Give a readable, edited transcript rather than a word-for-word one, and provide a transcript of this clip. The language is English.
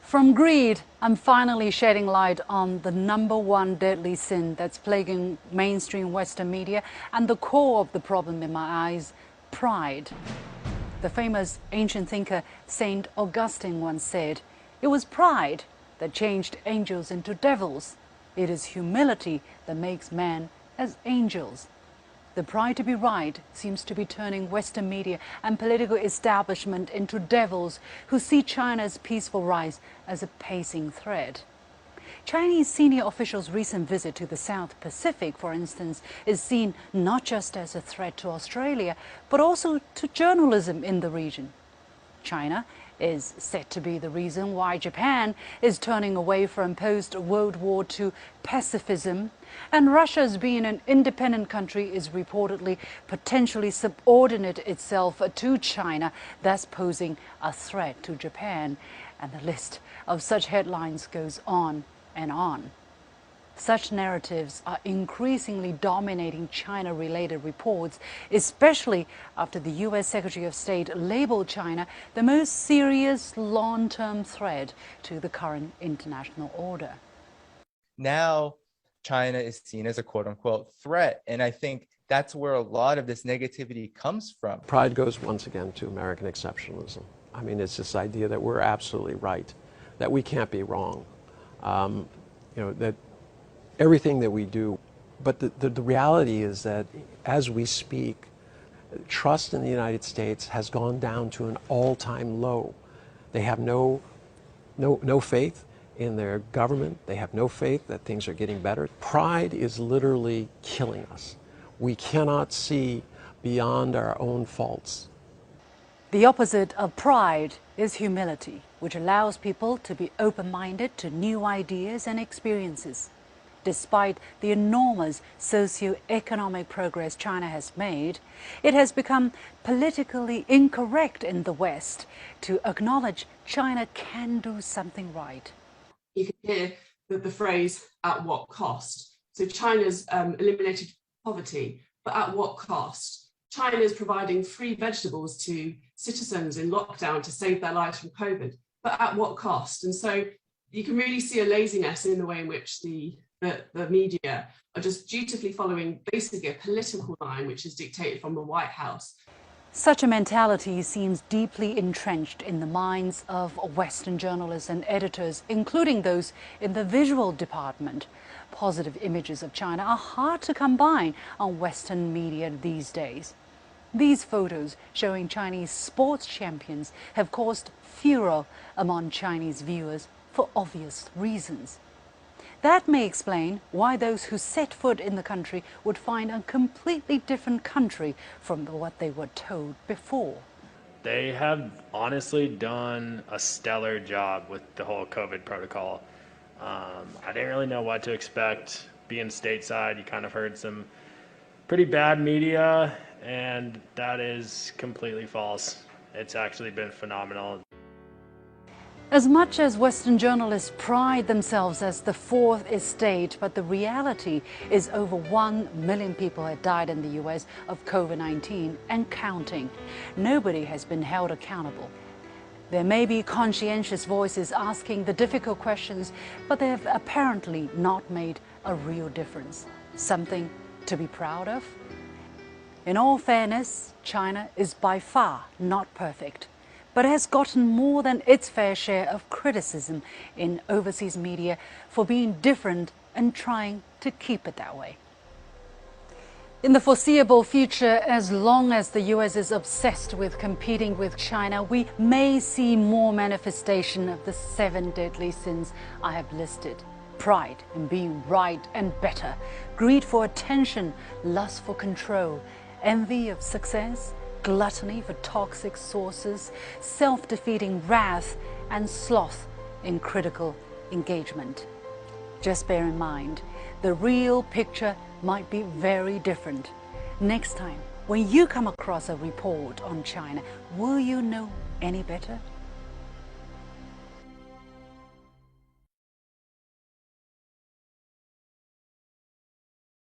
From greed, I'm finally shedding light on the #1 deadly sin that's plaguing mainstream Western media and the core of the problem in my eyes, pride. The famous ancient thinker Saint Augustine once said, "It was pride that changed angels into devils. It is humility that makes man as angels." The pride to be right seems to be turning Western media and political establishment into devils who see China's peaceful rise as a pacing threat. Chinese senior officials' recent visit to the South Pacific, for instance, is seen not just as a threat to Australia, but also to journalism in the region. China is said to be the reason why Japan is turning away from post-World War II pacifism, and Russia's being an independent country is reportedly potentially subordinate itself to China, thus posing a threat to Japan. And the list of such headlines goes on and on. Such narratives are increasingly dominating China-related reports, especially after the U.S. Secretary of State labeled China the most serious long-term threat to the current international order. Now, China is seen as a quote-unquote threat, and I think that's where a lot of this negativity comes from. Pride goes once again to American exceptionalism. I mean, it's this idea that we're absolutely right, that we can't be wrong, that everything that we do. But the reality is that as we speak, trust in the United States has gone down to an all-time low. They have no faith in their government. They have no faith that things are getting better. Pride is literally killing us. We cannot see beyond our own faults. The opposite of pride is humility, which allows people to be open-minded to new ideas and experiences. Despite the enormous socioeconomic progress China has made, it has become politically incorrect in the West to acknowledge China can do something right. You can hear the phrase, "at what cost?" So China's eliminated poverty, but at what cost? China is providing free vegetables to citizens in lockdown to save their lives from COVID, but at what cost? And so you can really see a laziness in the way in which the media are just dutifully following basically a political line which is dictated from the White House. Such a mentality seems deeply entrenched in the minds of Western journalists and editors, including those in the visual department. Positive images of China are hard to come by on Western media these days. These photos showing Chinese sports champions have caused furor among Chinese viewers for obvious reasons. That may explain why those who set foot in the country would find a completely different country from what they were told before. They have honestly done a stellar job with the whole COVID protocol. I didn't really know what to expect. Being stateside, you kind of heard some pretty bad media, and that is completely false. It's actually been phenomenal. As much as Western journalists pride themselves as the fourth estate, but the reality is over 1 million people have died in the US of COVID-19 and counting. Nobody has been held accountable. There may be conscientious voices asking the difficult questions, but they have apparently not made a real difference. Something to be proud of? In all fairness, China is by far not perfect, but has gotten more than its fair share of criticism in overseas media for being different and trying to keep it that way. In the foreseeable future, as long as the US is obsessed with competing with China, we may see more manifestation of the 7 deadly sins I have listed. Pride in being right and better, greed for attention, lust for control, envy of success, gluttony for toxic sources, self-defeating wrath, and sloth in critical engagement. Just bear in mind, the real picture might be very different. Next time, when you come across a report on China, will you know any better?